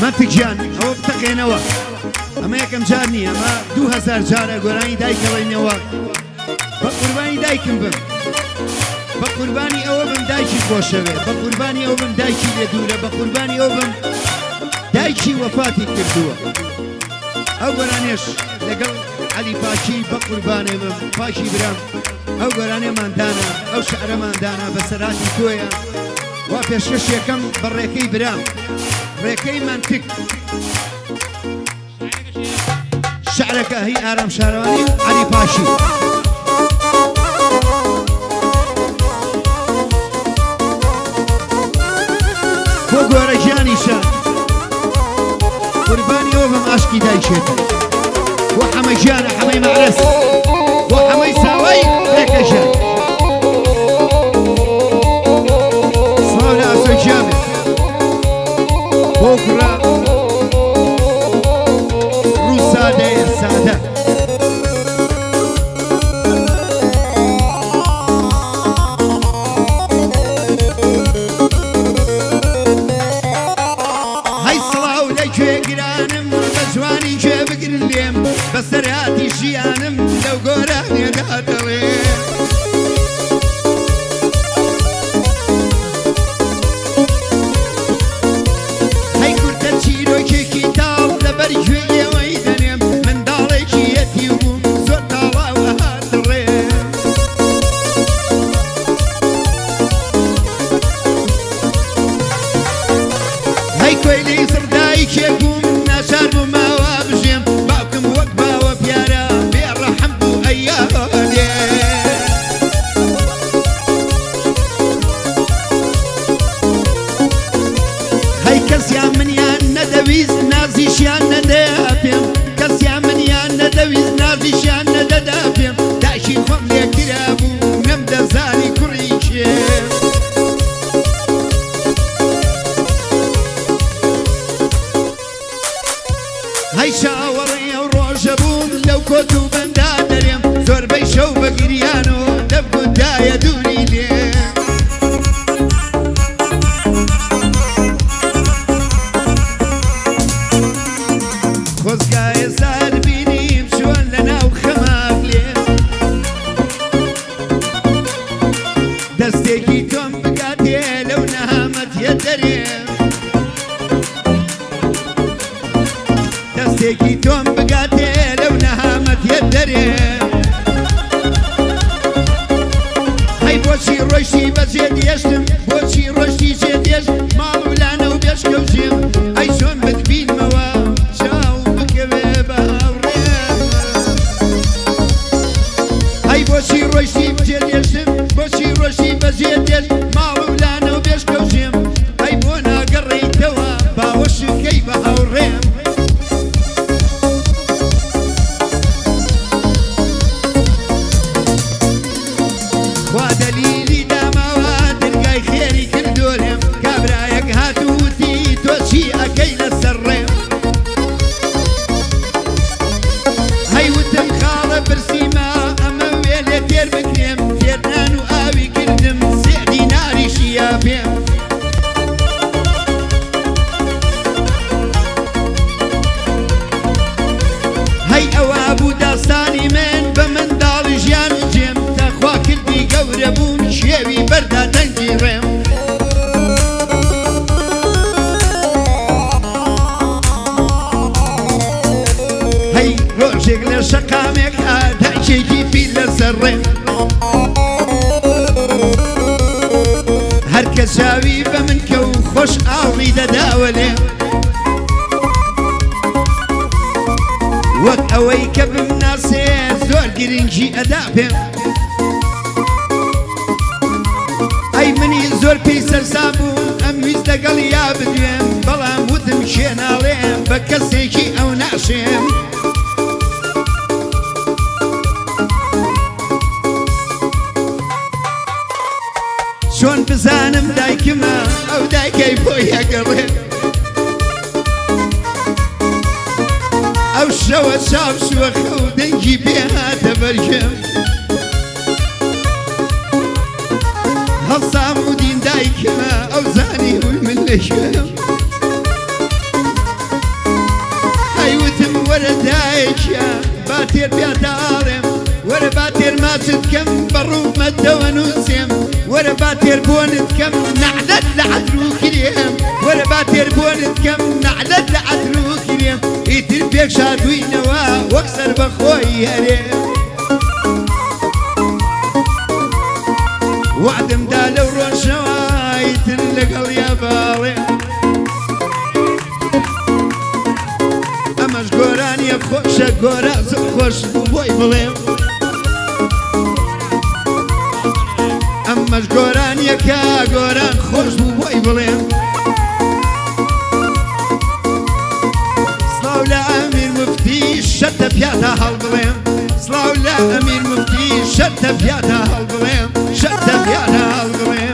منتجان ئەوە بتەقێنەوە ئەمە یەکەم جار نییە ئەمە 2000 جارە گۆرانی دایکەڵێنەوە بە قوربانی دایکم بم بە قوربانی ئەوە بم دایکی خۆشەوێ بە قوربانی ئەو بم دایکی لێ دوورە بە قوربانی ئەو بم دایکی وەفاتی کردووە ئەو گۆرانێش لەگەڵ عەلی پاکی بە قوربانێ بم پاکی برام ئەو گۆرانێماندانە ئەو شعرەماندانە بەسەراتی تۆیە وا پێشکەش یەکەم بە ڕێکەی برام ڕێکەی منتیک شعرەکە هی ئارام شارەوانی عەلی پاشی بۆ گۆرە ژیانیشە قوربانی ئەوە بم ئاشکی دایکێتە بۆ حەمەی ژیانە حەمەی مەعرەس بۆ حەمەی ساوای ڕێکە ژیان سڵاو لە ئاسۆی جامێ بۆ کوڕە ڕوو سادەیە سادە بەسەراتی ژیانم لەو گۆرانێدا دەڵێ هەی کورتە چیرۆکێکی تاڵ لەبەر گوێیەوەی دەنێم منداڵێکی یەتی بووم زۆر تاڵاوە هاتڕێ هەی کۆیلەی زڕدایکێ بووم ناچار بوومەوە بژێم کەسیان منیان نەدەویست نازیشیان نەدەیا پێم کەسیان منیان نەدەویست نازیشیان نەدەدا پێم داشی خۆم لێکرا بوو نەمدەزانی کوڕی کێم هەی چاوەڕێ ئەو ڕۆژە بووم لەو کۆت و بەندا دەرێم زۆربەی شەو بە گریان و دەبگوتایە دووری لێم خۆزگایە زار بینیم چۆن لەناو خەماک لێم دەستێکی تۆم بگاتێ لەو نەهامەتیە دەرێم دەستێکی تۆم بگاتێ لەو نەهامەتیە دەرێم هەی بۆچی ڕۆیشتی بەجێ دێشتم بۆچی ڕۆیشتی جێ دێشت ماڵ و لانە و بێشکەوژێم ئەی چۆن بتبینمەوە بۆچی ڕۆیشتی بجێ دێشتم بۆچی ڕۆیشتی بەجێ دێشت ماڵ و لانە و بێشکەوژێم ئەی بۆ ناگەڕێیتەوە باوەشکەی بە هاوڕێم وا دەلیلی داماوە دنگای خێری کردۆرێم کابرایەک هاتووتی تۆ چی ئەکەی لەسەر ڕێم هەی وتم خاڵە برسیمە ئەمە وێلێ تێر بکرێم تێرنان و ئاوی کردم سێ دیناریشی یا پێم هەی ئەوە بوو داستانی من بە منداڵی ژیان و جێم تاخوا کردی گەورە بووم شێوی بەردا دەنگی ڕێم هەی ڕۆژێک لە شەقامێک دایکێکی پیر لەسەر ڕێم هەر کە چاوی بە من کە و خۆش ئاڵی دەداوە لێم وەک ئەوەی کە بمناسێ زۆر گرنگی ئەدا پێم ئەی منی زۆر پێی سەرسام بووم ئەم ویست لەگەڵ یا بدوێم بەڵام وتم شێناڵێم بە کەسێکی ئەو ناشێم چۆن بزانم دایکمە ئەو دایکەی بۆ یەگەڕێت ئەو شەوە چاو شوەخە و دەنگی پێ هاتە بەرژێم هەڵسام و دین دایکمە ئەو زانی بووی من لە شوێم تێر بیاداڵێم وەرە با تێرماچت کەم بەڕوومەتەوە نووسێم وەرە با تێربۆنت کەم نەعلەت لە عەدر و کرێم وەرە با تێربۆنت کەم نەعلەت لە عەدر و کرێم ئیتر پێک شادووینەوە وەک سەر بەخۆی هەرێم وعدمدا لەو ڕۆژەوە ئیتر لەگەڵ یا باڵێم ئەمەش گۆرانیە خۆشە گۆرە زڵ خۆش بوو بۆی بڵێم ئەمەش گۆرانیە کە گۆران خۆش بوو بۆی بڵێم سڵاو لە ئەمیر موفتی شەرتە پیادا هەڵبڵێم سڵاو لە ئەمیر موفتی شەرتە پیادا هەڵبڵێم شەرتە پیادا هەڵبڵێم